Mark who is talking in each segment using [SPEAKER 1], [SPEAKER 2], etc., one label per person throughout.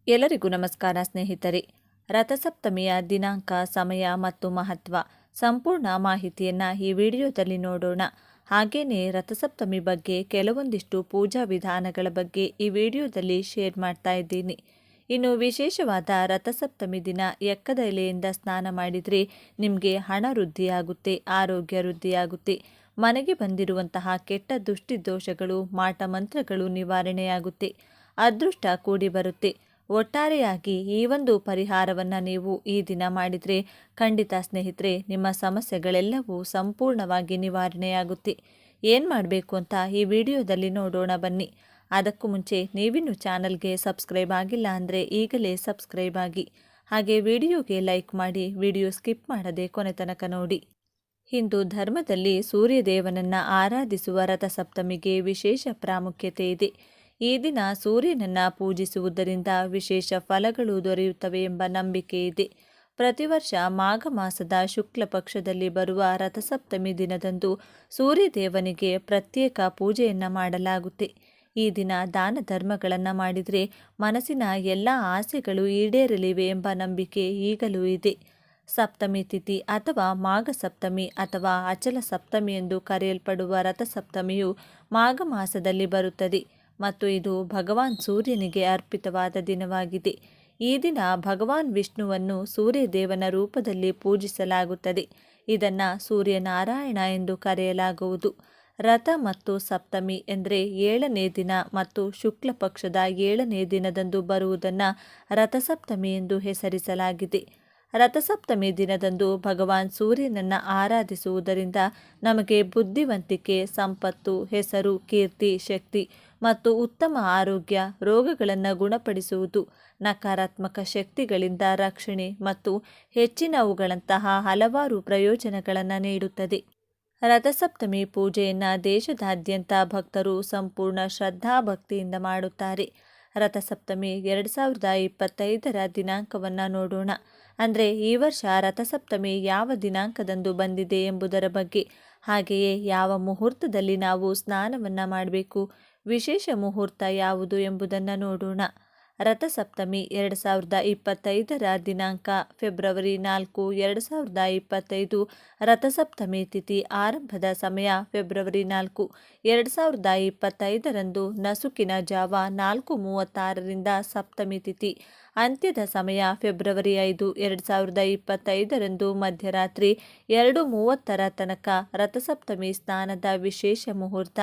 [SPEAKER 1] ಎಲ್ಲರಿಗೂ ನಮಸ್ಕಾರ ಸ್ನೇಹಿತರೆ. ರಥಸಪ್ತಮಿಯ ದಿನಾಂಕ, ಸಮಯ ಮತ್ತು ಮಹತ್ವ ಸಂಪೂರ್ಣ ಮಾಹಿತಿಯನ್ನು ಈ ವಿಡಿಯೋದಲ್ಲಿ ನೋಡೋಣ. ಹಾಗೆಯೇ ರಥಸಪ್ತಮಿ ಬಗ್ಗೆ ಕೆಲವೊಂದಿಷ್ಟು ಪೂಜಾ ವಿಧಾನಗಳ ಬಗ್ಗೆ ಈ ವಿಡಿಯೋದಲ್ಲಿ ಶೇರ್ ಮಾಡ್ತಾ ಇದ್ದೀನಿ. ಇನ್ನು ವಿಶೇಷವಾದ ರಥಸಪ್ತಮಿ ದಿನ ಎಕ್ಕದ ಎಲೆಯಿಂದ ಸ್ನಾನ ಮಾಡಿದರೆ ನಿಮಗೆ ಹಣ ವೃದ್ಧಿಯಾಗುತ್ತೆ, ಆರೋಗ್ಯ ವೃದ್ಧಿಯಾಗುತ್ತೆ, ಮನೆಗೆ ಬಂದಿರುವಂತಹ ಕೆಟ್ಟ ದೃಷ್ಟಿ ದೋಷಗಳು, ಮಾಟ ಮಂತ್ರಗಳು ನಿವಾರಣೆಯಾಗುತ್ತೆ, ಅದೃಷ್ಟ ಕೂಡಿ ಬರುತ್ತೆ. ಒಟ್ಟಾರೆಯಾಗಿ ಈ ಒಂದು ಪರಿಹಾರವನ್ನು ನೀವು ಈ ದಿನ ಮಾಡಿದರೆ ಖಂಡಿತ ಸ್ನೇಹಿತರೆ ನಿಮ್ಮ ಸಮಸ್ಯೆಗಳೆಲ್ಲವೂ ಸಂಪೂರ್ಣವಾಗಿ ನಿವಾರಣೆಯಾಗುತ್ತೆ. ಏನು ಮಾಡಬೇಕು ಅಂತ ಈ ವಿಡಿಯೋದಲ್ಲಿ ನೋಡೋಣ ಬನ್ನಿ. ಅದಕ್ಕೂ ಮುಂಚೆ ನೀವಿನ್ನು ಚಾನಲ್ಗೆ ಸಬ್ಸ್ಕ್ರೈಬ್ ಆಗಿಲ್ಲ ಅಂದರೆ ಈಗಲೇ ಸಬ್ಸ್ಕ್ರೈಬ್ ಆಗಿ, ಹಾಗೆ ವಿಡಿಯೋಗೆ ಲೈಕ್ ಮಾಡಿ, ವಿಡಿಯೋ ಸ್ಕಿಪ್ ಮಾಡದೆ ಕೊನೆ ತನಕ ನೋಡಿ. ಹಿಂದೂ ಧರ್ಮದಲ್ಲಿ ಸೂರ್ಯದೇವನನ್ನು ಆರಾಧಿಸುವ ರಥಸಪ್ತಮಿಗೆ ವಿಶೇಷ ಪ್ರಾಮುಖ್ಯತೆ ಇದೆ. ಈ ದಿನ ಸೂರ್ಯನನ್ನು ಪೂಜಿಸುವುದರಿಂದ ವಿಶೇಷ ಫಲಗಳು ದೊರೆಯುತ್ತವೆ ಎಂಬ ನಂಬಿಕೆ ಇದೆ. ಪ್ರತಿ ವರ್ಷ ಮಾಘ ಮಾಸದ ಶುಕ್ಲ ಪಕ್ಷದಲ್ಲಿ ಬರುವ ರಥಸಪ್ತಮಿ ದಿನದಂದು ಸೂರ್ಯದೇವನಿಗೆ ಪ್ರತ್ಯೇಕ ಪೂಜೆಯನ್ನು ಮಾಡಲಾಗುತ್ತೆ. ಈ ದಿನ ದಾನ ಧರ್ಮಗಳನ್ನು ಮಾಡಿದರೆ ಮನಸ್ಸಿನ ಎಲ್ಲ ಆಸೆಗಳು ಈಡೇರಲಿವೆ ಎಂಬ ನಂಬಿಕೆ ಈಗಲೂ ಇದೆ. ಸಪ್ತಮಿ ತಿಥಿ ಅಥವಾ ಮಾಘ ಸಪ್ತಮಿ ಅಥವಾ ಅಚಲ ಸಪ್ತಮಿ ಎಂದು ಕರೆಯಲ್ಪಡುವ ರಥಸಪ್ತಮಿಯು ಮಾಘ ಮಾಸದಲ್ಲಿ ಬರುತ್ತದೆ ಮತ್ತು ಇದು ಭಗವಾನ್ ಸೂರ್ಯನಿಗೆ ಅರ್ಪಿತವಾದ ದಿನವಾಗಿದೆ. ಈ ದಿನ ಭಗವಾನ್ ವಿಷ್ಣುವನ್ನು ಸೂರ್ಯದೇವನ ರೂಪದಲ್ಲಿ ಪೂಜಿಸಲಾಗುತ್ತದೆ. ಇದನ್ನು ಸೂರ್ಯನಾರಾಯಣ ಎಂದು ಕರೆಯಲಾಗುವುದು. ರಥ ಮತ್ತು ಸಪ್ತಮಿ ಎಂದರೆ 7ನೇ ದಿನ ಮತ್ತು ಶುಕ್ಲ ಪಕ್ಷದ 7ನೇ ದಿನದಂದು ಬರುವುದನ್ನು ರಥಸಪ್ತಮಿ ಎಂದು ಹೆಸರಿಸಲಾಗಿದೆ. ರಥಸಪ್ತಮಿ ದಿನದಂದು ಭಗವಾನ್ ಸೂರ್ಯನನ್ನು ಆರಾಧಿಸುವುದರಿಂದ ನಮಗೆ ಬುದ್ಧಿವಂತಿಕೆ, ಸಂಪತ್ತು, ಹೆಸರು, ಕೀರ್ತಿ, ಶಕ್ತಿ ಮತ್ತು ಉತ್ತಮ ಆರೋಗ್ಯ, ರೋಗಗಳನ್ನು ಗುಣಪಡಿಸುವುದು, ನಕಾರಾತ್ಮಕ ಶಕ್ತಿಗಳಿಂದ ರಕ್ಷಣೆ ಮತ್ತು ಹೆಚ್ಚಿನವುಗಳಂತಹ ಹಲವಾರು ಪ್ರಯೋಜನಗಳನ್ನು ನೀಡುತ್ತದೆ. ರಥಸಪ್ತಮಿ ಪೂಜೆಯನ್ನು ದೇಶದಾದ್ಯಂತ ಭಕ್ತರು ಸಂಪೂರ್ಣ ಶ್ರದ್ಧಾಭಕ್ತಿಯಿಂದ ಮಾಡುತ್ತಾರೆ. ರಥಸಪ್ತಮಿ 2025ರ ದಿನಾಂಕವನ್ನು ನೋಡೋಣ. ಅಂದರೆ ಈ ವರ್ಷ ರಥಸಪ್ತಮಿ ಯಾವ ದಿನಾಂಕದಂದು ಬಂದಿದೆ ಎಂಬುದರ ಬಗ್ಗೆ, ಹಾಗೆಯೇ ಯಾವ ಮುಹೂರ್ತದಲ್ಲಿ ನಾವು ಸ್ನಾನವನ್ನು ಮಾಡಬೇಕು, ವಿಶೇಷ ಮುಹೂರ್ತ ಯಾವುದು ಎಂಬುದನ್ನು ನೋಡೋಣ. ರಥಸಪ್ತಮಿ 2025ರ ದಿನಾಂಕ ಫೆಬ್ರವರಿ 4, 2025. ರಥಸಪ್ತಮಿ ತಿಥಿ ಆರಂಭದ ಸಮಯ ಫೆಬ್ರವರಿ 4, 2025ರಂದು ನಸುಕಿನ ಜಾವ 4:36ರಿಂದ. ಸಪ್ತಮಿ ತಿಥಿ ಅಂತ್ಯದ ಸಮಯ ಫೆಬ್ರವರಿ 5, 2025ರಂದು ಮಧ್ಯರಾತ್ರಿ 2:30ರ ತನಕ. ರಥಸಪ್ತಮಿ ಸ್ನಾನದ ವಿಶೇಷ ಮುಹೂರ್ತ.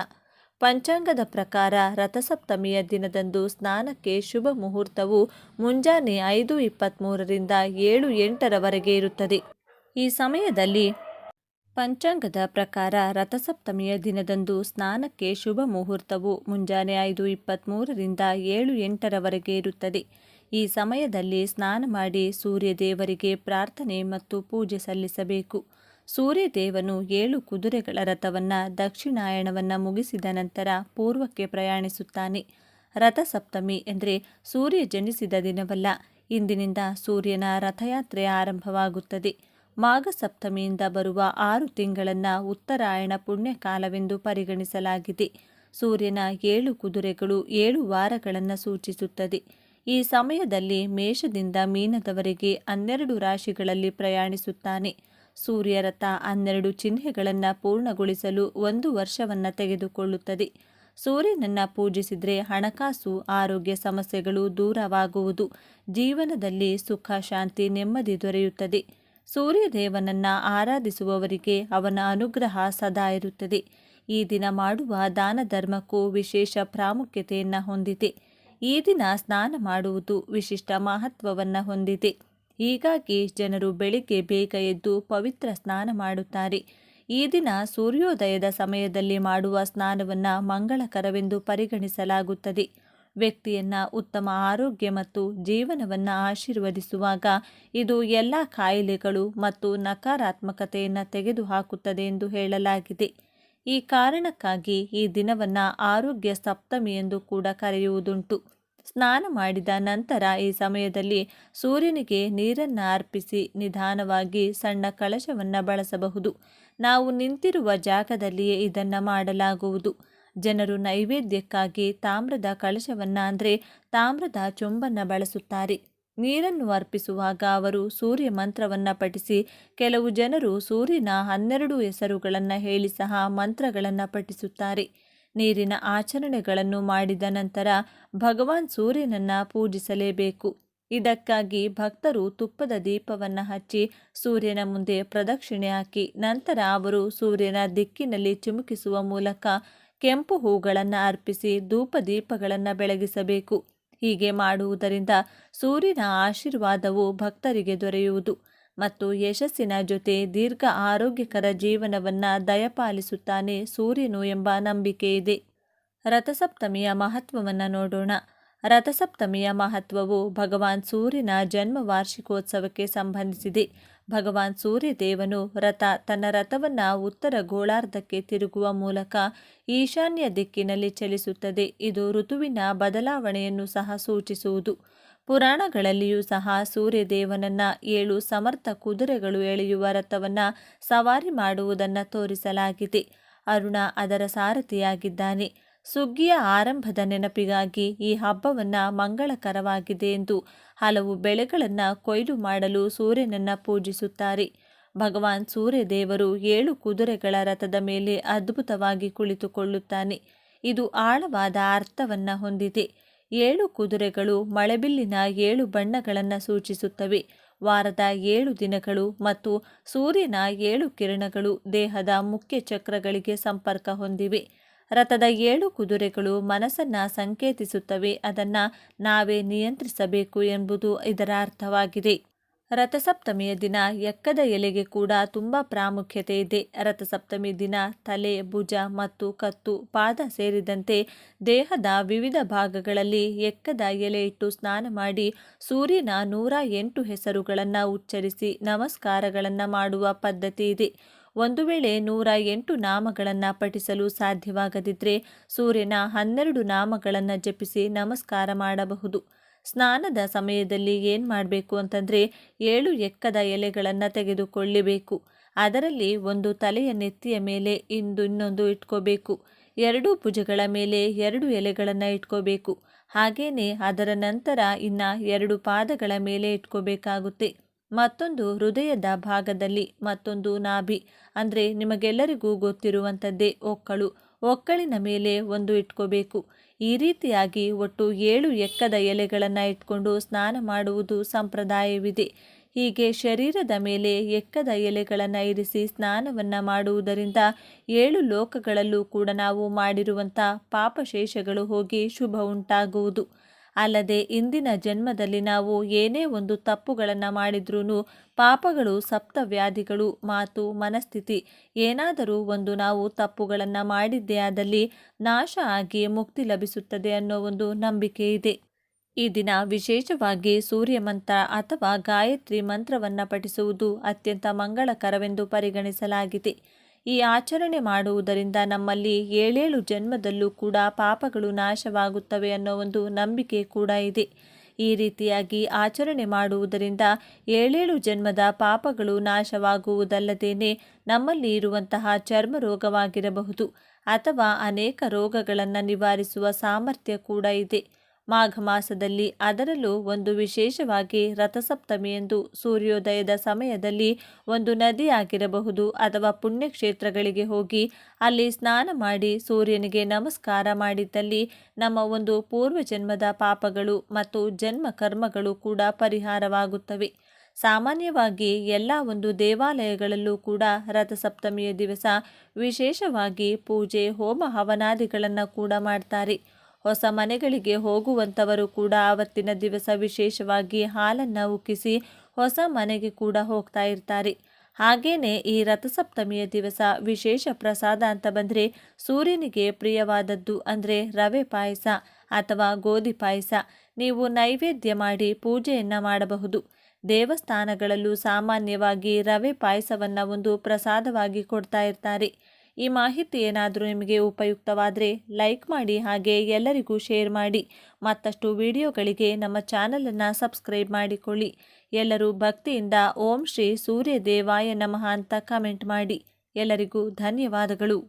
[SPEAKER 1] ಪಂಚಾಂಗದ ಪ್ರಕಾರ ರಥಸಪ್ತಮಿಯ ದಿನದಂದು ಸ್ನಾನಕ್ಕೆ ಶುಭ ಮುಹೂರ್ತವು ಮುಂಜಾನೆ 5:23ರಿಂದ 7:08ರವರೆಗೆ ಇರುತ್ತದೆ. ಈ ಸಮಯದಲ್ಲಿ ಪಂಚಾಂಗದ ಪ್ರಕಾರ ರಥಸಪ್ತಮಿಯ ದಿನದಂದು ಸ್ನಾನಕ್ಕೆ ಶುಭ ಮುಹೂರ್ತವು ಮುಂಜಾನೆ 5:23ರಿಂದ 7:08ರವರೆಗೆ ಇರುತ್ತದೆ. ಈ ಸಮಯದಲ್ಲಿ ಸ್ನಾನ ಮಾಡಿ ಸೂರ್ಯದೇವರಿಗೆ ಪ್ರಾರ್ಥನೆ ಮತ್ತು ಪೂಜೆ ಸಲ್ಲಿಸಬೇಕು. ಸೂರ್ಯದೇವನು 7 ಕುದುರೆಗಳ ರಥವನ್ನು ದಕ್ಷಿಣಾಯಣವನ್ನು ಮುಗಿಸಿದ ನಂತರ ಪೂರ್ವಕ್ಕೆ ಪ್ರಯಾಣಿಸುತ್ತಾನೆ. ರಥಸಪ್ತಮಿ ಎಂದರೆ ಸೂರ್ಯ ಜನಿಸಿದ ದಿನವಲ್ಲ. ಇಂದಿನಿಂದ ಸೂರ್ಯನ ರಥಯಾತ್ರೆ ಆರಂಭವಾಗುತ್ತದೆ. ಮಾಘ ಸಪ್ತಮಿಯಿಂದ ಬರುವ 6 ತಿಂಗಳನ್ನು ಉತ್ತರಾಯಣ ಪುಣ್ಯಕಾಲವೆಂದು ಪರಿಗಣಿಸಲಾಗಿದೆ. ಸೂರ್ಯನ 7 ಕುದುರೆಗಳು 7 ವಾರಗಳನ್ನು ಸೂಚಿಸುತ್ತದೆ. ಈ ಸಮಯದಲ್ಲಿ ಮೇಷದಿಂದ ಮೀನದವರೆಗೆ 12 ರಾಶಿಗಳಲ್ಲಿ ಪ್ರಯಾಣಿಸುತ್ತಾನೆ. ಸೂರ್ಯ ರಥ 12 ಚಿಹ್ನೆಗಳನ್ನು ಪೂರ್ಣಗೊಳಿಸಲು 1 ವರ್ಷವನ್ನು ತೆಗೆದುಕೊಳ್ಳುತ್ತದೆ. ಸೂರ್ಯನನ್ನು ಪೂಜಿಸಿದರೆ ಹಣಕಾಸು, ಆರೋಗ್ಯ ಸಮಸ್ಯೆಗಳು ದೂರವಾಗುವುದು, ಜೀವನದಲ್ಲಿ ಸುಖ, ಶಾಂತಿ, ನೆಮ್ಮದಿ ದೊರೆಯುತ್ತದೆ. ಸೂರ್ಯದೇವನನ್ನು ಆರಾಧಿಸುವವರಿಗೆ ಅವನ ಅನುಗ್ರಹ ಸದಾ ಇರುತ್ತದೆ. ಈ ದಿನ ಮಾಡುವ ದಾನ ಧರ್ಮಕ್ಕೂ ವಿಶೇಷ ಪ್ರಾಮುಖ್ಯತೆಯನ್ನು ಹೊಂದಿದೆ. ಈ ದಿನ ಸ್ನಾನ ಮಾಡುವುದು ವಿಶಿಷ್ಟ ಮಹತ್ವವನ್ನು ಹೊಂದಿದೆ. ಹೀಗಾಗಿ ಜನರು ಬೆಳಿಗ್ಗೆ ಬೇಗ ಎದ್ದು ಪವಿತ್ರ ಸ್ನಾನ ಮಾಡುತ್ತಾರೆ. ಈ ದಿನ ಸೂರ್ಯೋದಯದ ಸಮಯದಲ್ಲಿ ಮಾಡುವ ಸ್ನಾನವನ್ನು ಮಂಗಳಕರವೆಂದು ಪರಿಗಣಿಸಲಾಗುತ್ತದೆ. ವ್ಯಕ್ತಿಯನ್ನು ಉತ್ತಮ ಆರೋಗ್ಯ ಮತ್ತು ಜೀವನವನ್ನು ಆಶೀರ್ವದಿಸುವಾಗ ಇದು ಎಲ್ಲ ಕಾಯಿಲೆಗಳು ಮತ್ತು ನಕಾರಾತ್ಮಕತೆಯನ್ನು ತೆಗೆದುಹಾಕುತ್ತದೆ ಎಂದು ಹೇಳಲಾಗಿದೆ. ಈ ಕಾರಣಕ್ಕಾಗಿ ಈ ದಿನವನ್ನು ಆರೋಗ್ಯ ಸಪ್ತಮಿ ಎಂದು ಕೂಡ ಕರೆಯುವುದುಂಟು. ಸ್ನಾನ ಮಾಡಿದ ನಂತರ ಈ ಸಮಯದಲ್ಲಿ ಸೂರ್ಯನಿಗೆ ನೀರನ್ನು ಅರ್ಪಿಸಿ ನಿಧಾನವಾಗಿ ಸಣ್ಣ ಕಳಶವನ್ನು ಬಳಸಬಹುದು. ನಾವು ನಿಂತಿರುವ ಜಾಗದಲ್ಲಿಯೇ ಇದನ್ನು ಮಾಡಲಾಗುವುದು. ಜನರು ನೈವೇದ್ಯಕ್ಕಾಗಿ ತಾಮ್ರದ ಕಳಶವನ್ನು ಅಂದರೆ ತಾಮ್ರದ ಚೊಂಬನ್ನು ಬಳಸುತ್ತಾರೆ. ನೀರನ್ನು ಅರ್ಪಿಸುವಾಗ ಅವರು ಸೂರ್ಯ ಮಂತ್ರವನ್ನು ಪಠಿಸಿ, ಕೆಲವು ಜನರು ಸೂರ್ಯನ 12 ಹೆಸರುಗಳನ್ನು ಹೇಳಿ ಸಹ ಮಂತ್ರಗಳನ್ನು ಪಠಿಸುತ್ತಾರೆ. ನೀರಿನ ಆಚರಣೆಗಳನ್ನು ಮಾಡಿದ ನಂತರ ಭಗವಾನ್ ಸೂರ್ಯನನ್ನು ಪೂಜಿಸಲೇಬೇಕು. ಇದಕ್ಕಾಗಿ ಭಕ್ತರು ತುಪ್ಪದ ದೀಪವನ್ನು ಹಚ್ಚಿ ಸೂರ್ಯನ ಮುಂದೆ ಪ್ರದಕ್ಷಿಣೆ ಹಾಕಿ ನಂತರ ಅವರು ಸೂರ್ಯನ ದಿಕ್ಕಿನಲ್ಲಿ ಚಿಮುಕಿಸುವ ಮೂಲಕ ಕೆಂಪು ಹೂಗಳನ್ನು ಅರ್ಪಿಸಿ ಧೂಪ ದೀಪಗಳನ್ನು ಬೆಳಗಿಸಬೇಕು. ಹೀಗೆ ಮಾಡುವುದರಿಂದ ಸೂರ್ಯನ ಆಶೀರ್ವಾದವು ಭಕ್ತರಿಗೆ ದೊರೆಯುವುದು ಮತ್ತು ಯಶಸ್ಸಿನ ಜೊತೆ ದೀರ್ಘ ಆರೋಗ್ಯಕರ ಜೀವನವನ್ನು ದಯಪಾಲಿಸುತ್ತಾನೆ ಸೂರ್ಯನು ಎಂಬ ನಂಬಿಕೆ ಇದೆ. ರಥಸಪ್ತಮಿಯ ಮಹತ್ವವನ್ನು ನೋಡೋಣ. ರಥಸಪ್ತಮಿಯ ಮಹತ್ವವು ಭಗವಾನ್ ಸೂರ್ಯನ ಜನ್ಮ ವಾರ್ಷಿಕೋತ್ಸವಕ್ಕೆ ಸಂಬಂಧಿಸಿದೆ. ಭಗವಾನ್ ಸೂರ್ಯದೇವನು ತನ್ನ ರಥವನ್ನು ಉತ್ತರ ಗೋಳಾರ್ಧಕ್ಕೆ ತಿರುಗುವ ಮೂಲಕ ಈಶಾನ್ಯ ದಿಕ್ಕಿನಲ್ಲಿ ಚಲಿಸುತ್ತದೆ. ಇದು ಋತುವಿನ ಬದಲಾವಣೆಯನ್ನು ಸಹ ಸೂಚಿಸುವುದು. ಪುರಾಣಗಳಲ್ಲಿಯೂ ಸಹ ಸೂರ್ಯದೇವನನ್ನ 7 ಸಮರ್ಥ ಕುದುರೆಗಳು ಎಳೆಯುವ ರಥವನ್ನು ಸವಾರಿ ಮಾಡುವುದನ್ನು ತೋರಿಸಲಾಗಿದೆ. ಅರುಣ ಅದರ ಸಾರಥಿಯಾಗಿದ್ದಾನೆ. ಸುಗ್ಗಿಯ ಆರಂಭದ ನೆನಪಿಗಾಗಿ ಈ ಹಬ್ಬವನ್ನು ಮಂಗಳಕರವಾಗಿದೆ ಎಂದು ಹಲವು ಬೆಳೆಗಳನ್ನು ಕೊಯ್ಲು ಮಾಡಲು ಸೂರ್ಯನನ್ನು ಪೂಜಿಸುತ್ತಾರೆ. ಭಗವಾನ್ ಸೂರ್ಯದೇವರು 7 ಕುದುರೆಗಳ ರಥದ ಮೇಲೆ ಅದ್ಭುತವಾಗಿ ಕುಳಿತುಕೊಳ್ಳುತ್ತಾನೆ. ಇದು ಆಳವಾದ ಅರ್ಥವನ್ನು ಹೊಂದಿದೆ. 7 ಕುದುರೆಗಳು ಮಳೆಬಿಲ್ಲಿನ 7 ಬಣ್ಣಗಳನ್ನು ಸೂಚಿಸುತ್ತವೆ. ವಾರದ 7 ದಿನಗಳು ಮತ್ತು ಸೂರ್ಯನ 7 ಕಿರಣಗಳು ದೇಹದ ಮುಖ್ಯ ಚಕ್ರಗಳಿಗೆ ಸಂಪರ್ಕ ಹೊಂದಿವೆ. ರಥದ 7 ಕುದುರೆಗಳು ಮನಸ್ಸನ್ನು ಸಂಕೇತಿಸುತ್ತವೆ. ಅದನ್ನು ನಾವೇ ನಿಯಂತ್ರಿಸಬೇಕು ಎಂಬುದು ಇದರ ಅರ್ಥವಾಗಿದೆ. ರಥಸಪ್ತಮಿಯ ದಿನ ಎಕ್ಕದ ಎಲೆಗೆ ಕೂಡ ತುಂಬ ಪ್ರಾಮುಖ್ಯತೆ ಇದೆ. ರಥಸಪ್ತಮಿ ದಿನ ತಲೆ, ಭುಜ ಮತ್ತು ಕತ್ತು, ಪಾದ ಸೇರಿದಂತೆ ದೇಹದ ವಿವಿಧ ಭಾಗಗಳಲ್ಲಿ ಎಕ್ಕದ ಎಲೆ ಇಟ್ಟು ಸ್ನಾನ ಮಾಡಿ ಸೂರ್ಯನ 108 ಹೆಸರುಗಳನ್ನು ಉಚ್ಚರಿಸಿ ನಮಸ್ಕಾರಗಳನ್ನು ಮಾಡುವ ಪದ್ಧತಿ ಇದೆ. ಒಂದು ವೇಳೆ 108 ನಾಮಗಳನ್ನು ಪಠಿಸಲು ಸಾಧ್ಯವಾಗದಿದ್ದರೆ ಸೂರ್ಯನ 12 ನಾಮಗಳನ್ನು ಜಪಿಸಿ ನಮಸ್ಕಾರ ಮಾಡಬಹುದು. ಸ್ನಾನದ ಸಮಯದಲ್ಲಿ ಏನು ಮಾಡಬೇಕು ಅಂತಂದರೆ 7 ಎಕ್ಕದ ಎಲೆಗಳನ್ನು ತೆಗೆದುಕೊಳ್ಳಬೇಕು. ಅದರಲ್ಲಿ ಒಂದು ತಲೆಯ ನೆತ್ತಿಯ ಮೇಲೆ ಇನ್ನೊಂದು ಇಟ್ಕೋಬೇಕು. 2 ಭುಜಗಳ ಮೇಲೆ 2 ಎಲೆಗಳನ್ನು ಇಟ್ಕೋಬೇಕು. ಹಾಗೇನೆ ಅದರ ನಂತರ ಇನ್ನು 2 ಪಾದಗಳ ಮೇಲೆ ಇಟ್ಕೋಬೇಕಾಗುತ್ತೆ. ಮತ್ತೊಂದು ಹೃದಯದ ಭಾಗದಲ್ಲಿ, ಮತ್ತೊಂದು ನಾಭಿ ಅಂದರೆ ನಿಮಗೆಲ್ಲರಿಗೂ ಗೊತ್ತಿರುವಂಥದ್ದೇ ಒಕ್ಕಳಿನ ಮೇಲೆ ಒಂದು ಇಟ್ಕೋಬೇಕು. ಈ ರೀತಿಯಾಗಿ ಒಟ್ಟು 7 ಎಕ್ಕದ ಎಲೆಗಳನ್ನು ಇಟ್ಕೊಂಡು ಸ್ನಾನ ಮಾಡುವುದು ಸಂಪ್ರದಾಯವಿದೆ. ಹೀಗೆ ಶರೀರದ ಮೇಲೆ ಎಕ್ಕದ ಎಲೆಗಳನ್ನು ಇರಿಸಿ ಸ್ನಾನವನ್ನು ಮಾಡುವುದರಿಂದ 7 ಲೋಕಗಳಲ್ಲೂ ಕೂಡ ನಾವು ಮಾಡಿರುವಂಥ ಪಾಪಶೇಷಗಳು ಹೋಗಿ ಶುಭ ಉಂಟಾಗುವುದು. ಅಲ್ಲದೆ ಇಂದಿನ ಜನ್ಮದಲ್ಲಿ ನಾವು ಏನೇ ಒಂದು ತಪ್ಪುಗಳನ್ನು ಮಾಡಿದ್ರೂ ಪಾಪಗಳು, ಸಪ್ತವ್ಯಾಧಿಗಳು, ಮಾತು, ಮನಸ್ಥಿತಿ ಏನಾದರೂ ಒಂದು ನಾವು ತಪ್ಪುಗಳನ್ನು ಮಾಡಿದ್ದೇ ಆದಲ್ಲಿ ನಾಶ ಆಗಿ ಮುಕ್ತಿ ಲಭಿಸುತ್ತದೆ ಅನ್ನೋ ಒಂದು ನಂಬಿಕೆ ಇದೆ. ಈ ದಿನ ವಿಶೇಷವಾಗಿ ಸೂರ್ಯ ಮಂತ್ರ ಅಥವಾ ಗಾಯತ್ರಿ ಮಂತ್ರವನ್ನು ಪಠಿಸುವುದು ಅತ್ಯಂತ ಮಂಗಳಕರವೆಂದು ಪರಿಗಣಿಸಲಾಗಿದೆ. ಈ ಆಚರಣೆ ಮಾಡುವುದರಿಂದ ನಮ್ಮಲ್ಲಿ 7 ಜನ್ಮದಲ್ಲೂ ಕೂಡ ಪಾಪಗಳು ನಾಶವಾಗುತ್ತವೆ ಅನ್ನೋ ಒಂದು ನಂಬಿಕೆ ಕೂಡ ಇದೆ. ಈ ರೀತಿಯಾಗಿ ಆಚರಣೆ ಮಾಡುವುದರಿಂದ 7 ಜನ್ಮದ ಪಾಪಗಳು ನಾಶವಾಗುವುದಲ್ಲದೇನೆ ನಮ್ಮಲ್ಲಿ ಇರುವಂತಹ ಚರ್ಮ ರೋಗವಾಗಿರಬಹುದು ಅಥವಾ ಅನೇಕ ರೋಗಗಳನ್ನು ನಿವಾರಿಸುವ ಸಾಮರ್ಥ್ಯ ಕೂಡ ಇದೆ. ಮಾಘ ಮಾಸದಲ್ಲಿ ಅದರಲ್ಲೂ ಒಂದು ವಿಶೇಷವಾಗಿ ರಥಸಪ್ತಮಿಯಂದು ಸೂರ್ಯೋದಯದ ಸಮಯದಲ್ಲಿ ಒಂದು ನದಿಯಾಗಿರಬಹುದು ಅಥವಾ ಪುಣ್ಯಕ್ಷೇತ್ರಗಳಿಗೆ ಹೋಗಿ ಅಲ್ಲಿ ಸ್ನಾನ ಮಾಡಿ ಸೂರ್ಯನಿಗೆ ನಮಸ್ಕಾರ ಮಾಡಿದ್ದಲ್ಲಿ ನಮ್ಮ ಒಂದು ಪೂರ್ವಜನ್ಮದ ಪಾಪಗಳು ಮತ್ತು ಜನ್ಮ ಕರ್ಮಗಳು ಕೂಡ ಪರಿಹಾರವಾಗುತ್ತವೆ. ಸಾಮಾನ್ಯವಾಗಿ ಎಲ್ಲ ಒಂದು ದೇವಾಲಯಗಳಲ್ಲೂ ಕೂಡ ರಥಸಪ್ತಮಿಯ ದಿವಸ ವಿಶೇಷವಾಗಿ ಪೂಜೆ, ಹೋಮ ಹವನಾದಿಗಳನ್ನು ಕೂಡ ಮಾಡ್ತಾರೆ. ಹೊಸ ಮನೆಗಳಿಗೆ ಹೋಗುವಂಥವರು ಕೂಡ ಆವತ್ತಿನ ದಿವಸ ವಿಶೇಷವಾಗಿ ಹಾಲನ್ನು ಉಕ್ಕಿಸಿ ಹೊಸ ಮನೆಗೆ ಕೂಡ ಹೋಗ್ತಾ ಇರ್ತಾರೆ. ಹಾಗೇನೆ ಈ ರಥಸಪ್ತಮಿಯ ದಿವಸ ವಿಶೇಷ ಪ್ರಸಾದ ಅಂತ ಬಂದರೆ ಸೂರ್ಯನಿಗೆ ಪ್ರಿಯವಾದದ್ದು ಅಂದರೆ ರವೆ ಪಾಯಸ ಅಥವಾ ಗೋಧಿ ಪಾಯಸ ನೀವು ನೈವೇದ್ಯ ಮಾಡಿ ಪೂಜೆಯನ್ನು ಮಾಡಬಹುದು. ದೇವಸ್ಥಾನಗಳಲ್ಲೂ ಸಾಮಾನ್ಯವಾಗಿ ರವೆ ಪಾಯಸವನ್ನು ಒಂದು ಪ್ರಸಾದವಾಗಿ ಕೊಡ್ತಾ ಇರ್ತಾರೆ. ಈ ಮಾಹಿತಿ ಏನಾದರೂ ನಿಮಗೆ ಉಪಯುಕ್ತವಾದರೆ ಲೈಕ್ ಮಾಡಿ, ಹಾಗೆ ಎಲ್ಲರಿಗೂ ಶೇರ್ ಮಾಡಿ. ಮತ್ತಷ್ಟು ವಿಡಿಯೋಗಳಿಗೆ ನಮ್ಮ ಚಾನಲನ್ನು ಸಬ್ಸ್ಕ್ರೈಬ್ ಮಾಡಿಕೊಳ್ಳಿ. ಎಲ್ಲರೂ ಭಕ್ತಿಯಿಂದ ಓಂ ಶ್ರೀ ಸೂರ್ಯ ದೇವಾಯ ನಮಃ ಅಂತ ಕಮೆಂಟ್ ಮಾಡಿ. ಎಲ್ಲರಿಗೂ ಧನ್ಯವಾದಗಳು.